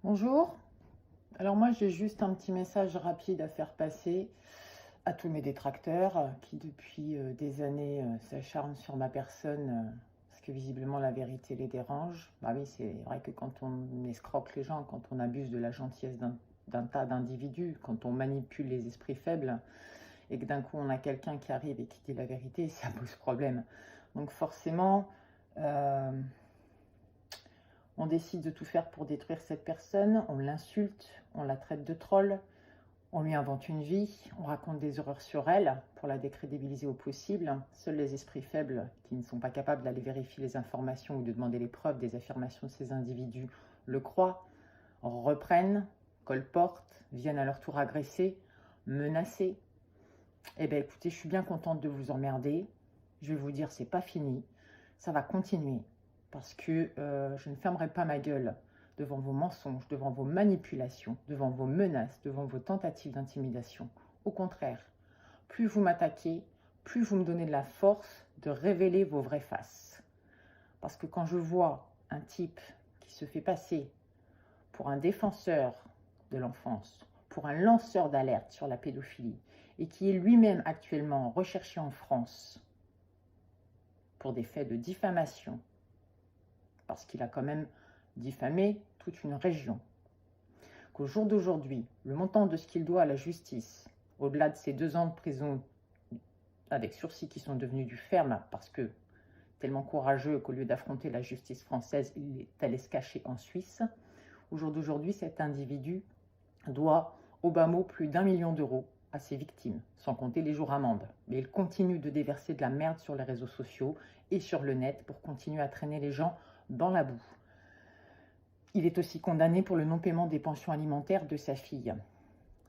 Bonjour. Alors moi, j'ai juste un petit message rapide à faire passer à tous mes détracteurs qui depuis des années s'acharnent sur ma personne parce que visiblement la vérité les dérange. Bah oui, c'est vrai que quand on escroque les gens, quand on abuse de la gentillesse d'un tas d'individus, quand on manipule les esprits faibles et que d'un coup on a quelqu'un qui arrive et qui dit la vérité, ça pose problème. Donc forcément, euh, on décide de tout faire pour détruire cette personne, on l'insulte, on la traite de troll, on lui invente une vie, on raconte des horreurs sur elle pour la décrédibiliser au possible. Seuls les esprits faibles, qui ne sont pas capables d'aller vérifier les informations ou de demander les preuves des affirmations de ces individus, le croient, reprennent, colportent, viennent à leur tour agresser, menacer. Eh bien écoutez, je suis bien contente de vous emmerder. Je vais vous dire, c'est pas fini. Ça va continuer. Parce que je ne fermerai pas ma gueule devant vos mensonges, devant vos manipulations, devant vos menaces, devant vos tentatives d'intimidation. Au contraire, plus vous m'attaquez, plus vous me donnez de la force de révéler vos vraies faces. Parce que quand je vois un type qui se fait passer pour un défenseur de l'enfance, pour un lanceur d'alerte sur la pédophilie, et qui est lui-même actuellement recherché en France pour des faits de diffamation, parce qu'il a quand même diffamé toute une région, qu'au jour d'aujourd'hui, le montant de ce qu'il doit à la justice, au-delà de ces 2 ans de prison avec sursis qui sont devenus du ferme, parce que tellement courageux qu'au lieu d'affronter la justice française, il est allé se cacher en Suisse, au jour d'aujourd'hui, cet individu doit au bas mot plus d'1 million d'euros à ses victimes, sans compter les jours amendes. Mais il continue de déverser de la merde sur les réseaux sociaux et sur le net pour continuer à traîner les gens dans la boue. Il est aussi condamné pour le non-paiement des pensions alimentaires de sa fille.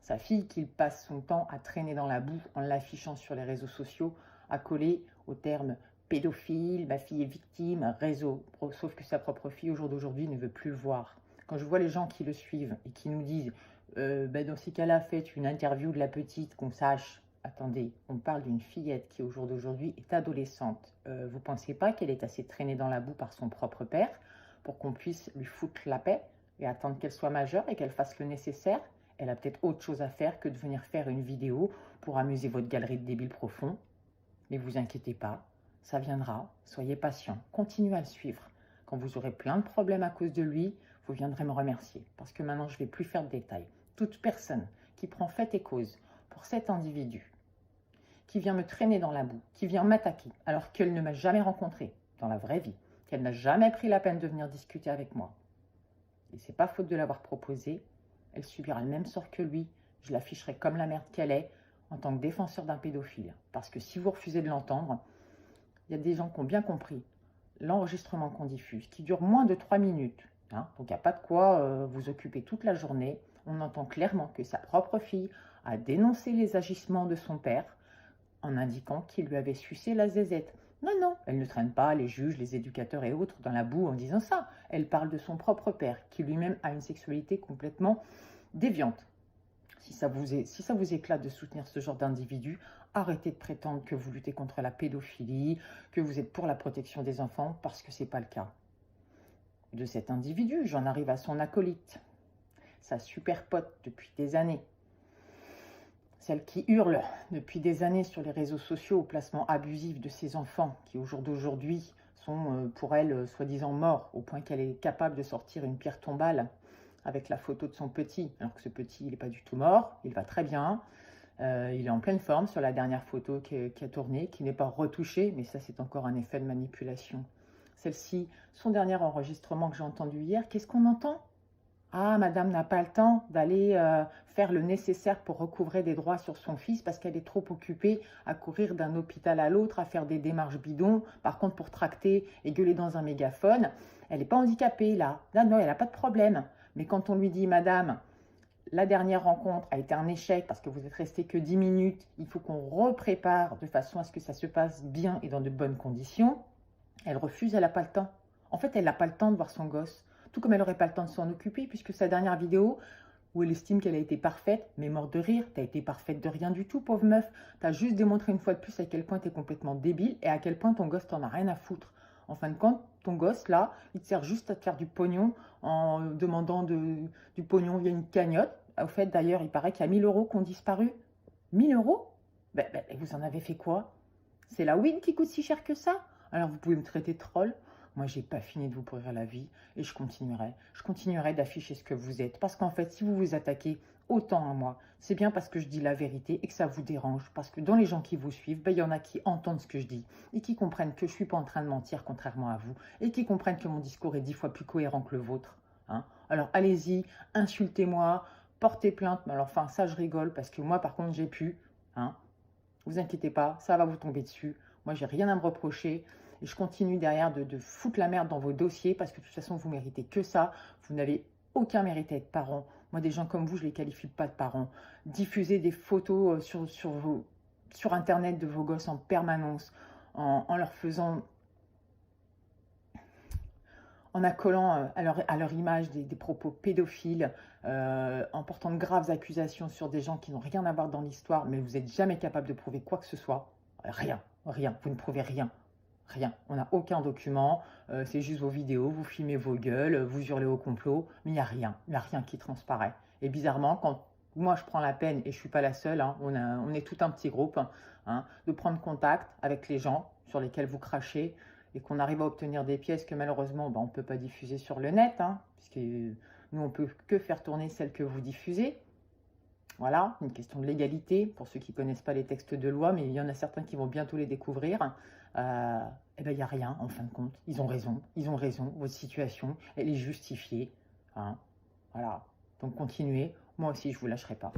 Sa fille qu'il passe son temps à traîner dans la boue en l'affichant sur les réseaux sociaux, accolé au terme pédophile, ma fille est victime, réseau. Sauf que sa propre fille, au jour d'aujourd'hui, ne veut plus le voir. Quand je vois les gens qui le suivent et qui nous disent dans ces cas-là, faites une interview de la petite, qu'on sache. Attendez, on parle d'une fillette qui, au jour d'aujourd'hui, est adolescente. Vous ne pensez pas qu'elle est assez traînée dans la boue par son propre père pour qu'on puisse lui foutre la paix et attendre qu'elle soit majeure et qu'elle fasse le nécessaire? Elle a peut-être autre chose à faire que de venir faire une vidéo pour amuser votre galerie de débiles profonds. Mais vous inquiétez pas, ça viendra, soyez patient, continuez à le suivre. Quand vous aurez plein de problèmes à cause de lui, vous viendrez me remercier, parce que maintenant je ne vais plus faire de détails. Toute personne qui prend fait et cause pour cet individu, qui vient me traîner dans la boue, qui vient m'attaquer, alors qu'elle ne m'a jamais rencontré dans la vraie vie, qu'elle n'a jamais pris la peine de venir discuter avec moi, et c'est pas faute de l'avoir proposé, elle subira le même sort que lui, je l'afficherai comme la merde qu'elle est, en tant que défenseur d'un pédophile. Parce que si vous refusez de l'entendre, il y a des gens qui ont bien compris l'enregistrement qu'on diffuse, qui dure moins de 3 minutes. Hein, donc il n'y a pas de quoi vous occuper toute la journée. On entend clairement que sa propre fille a dénoncé les agissements de son père en indiquant qu'il lui avait sucé la zézette. Non, non, elle ne traîne pas les juges, les éducateurs et autres dans la boue en disant ça. Elle parle de son propre père, qui lui-même a une sexualité complètement déviante. Si ça vous éclate de soutenir ce genre d'individu, arrêtez de prétendre que vous luttez contre la pédophilie, que vous êtes pour la protection des enfants, parce que ce n'est pas le cas. De cet individu, j'en arrive à son acolyte, sa super pote depuis des années, celle qui hurle depuis des années sur les réseaux sociaux au placement abusif de ses enfants, qui au jour d'aujourd'hui sont pour elle soi-disant morts, au point qu'elle est capable de sortir une pierre tombale avec la photo de son petit, alors que ce petit, il n'est pas du tout mort, il va très bien, il est en pleine forme sur la dernière photo qui a tourné, qui n'est pas retouchée, mais ça c'est encore un effet de manipulation. Celle-ci, son dernier enregistrement que j'ai entendu hier, qu'est-ce qu'on entend? Ah, madame n'a pas le temps d'aller faire le nécessaire pour recouvrer des droits sur son fils parce qu'elle est trop occupée à courir d'un hôpital à l'autre, à faire des démarches bidons. Par contre, pour tracter et gueuler dans un mégaphone, elle n'est pas handicapée là. Là, non, elle n'a pas de problème. Mais quand on lui dit, madame, la dernière rencontre a été un échec parce que vous êtes resté que 10 minutes, il faut qu'on reprépare de façon à ce que ça se passe bien et dans de bonnes conditions, elle refuse, elle n'a pas le temps. En fait, elle n'a pas le temps de voir son gosse. Tout comme elle n'aurait pas le temps de s'en occuper, puisque sa dernière vidéo, où elle estime qu'elle a été parfaite, mais morte de rire, t'as été parfaite de rien du tout, pauvre meuf. T'as juste démontré une fois de plus à quel point t'es complètement débile et à quel point ton gosse t'en a rien à foutre. En fin de compte, ton gosse, là, il te sert juste à te faire du pognon en demandant du pognon via une cagnotte. Au fait, d'ailleurs, il paraît qu'il y a 1000 euros qui ont disparu. 1000 euros? Vous en avez fait quoi? C'est la win qui coûte si cher que ça? Alors vous pouvez me traiter de troll. Moi, j'ai pas fini de vous pourrir la vie et je continuerai. Je continuerai d'afficher ce que vous êtes. Parce qu'en fait, si vous vous attaquez autant à moi, c'est bien parce que je dis la vérité et que ça vous dérange. Parce que dans les gens qui vous suivent, il y en a qui entendent ce que je dis et qui comprennent que je ne suis pas en train de mentir, contrairement à vous, et qui comprennent que mon discours est 10 fois plus cohérent que le vôtre. Hein. Alors allez-y, insultez-moi, portez plainte. Mais alors, enfin, ça, je rigole parce que moi, par contre, j'ai pu. Hein. Vous inquiétez pas, ça va vous tomber dessus. Moi, j'ai rien à me reprocher. Et je continue derrière de foutre la merde dans vos dossiers parce que de toute façon, vous méritez que ça. Vous n'avez aucun mérite à être parent. Moi, des gens comme vous, je ne les qualifie pas de parents. Diffusez des photos sur Internet de vos gosses en permanence, en leur faisant, en accolant à leur image des propos pédophiles, en portant de graves accusations sur des gens qui n'ont rien à voir dans l'histoire, mais vous n'êtes jamais capable de prouver quoi que ce soit. Rien, rien, vous ne prouvez rien. Rien, on n'a aucun document, c'est juste vos vidéos, vous filmez vos gueules, vous hurlez au complot, mais il n'y a rien qui transparaît. Et bizarrement, quand moi je prends la peine, et je ne suis pas la seule, hein, on est tout un petit groupe, hein, de prendre contact avec les gens sur lesquels vous crachez, et qu'on arrive à obtenir des pièces que malheureusement on ne peut pas diffuser sur le net, hein, puisque nous on peut que faire tourner celles que vous diffusez. Voilà, une question de légalité, pour ceux qui ne connaissent pas les textes de loi, mais il y en a certains qui vont bientôt les découvrir. Il n'y a rien, en fin de compte. Ils ont raison, votre situation, elle est justifiée. Hein. Voilà, donc continuez, moi aussi je ne vous lâcherai pas.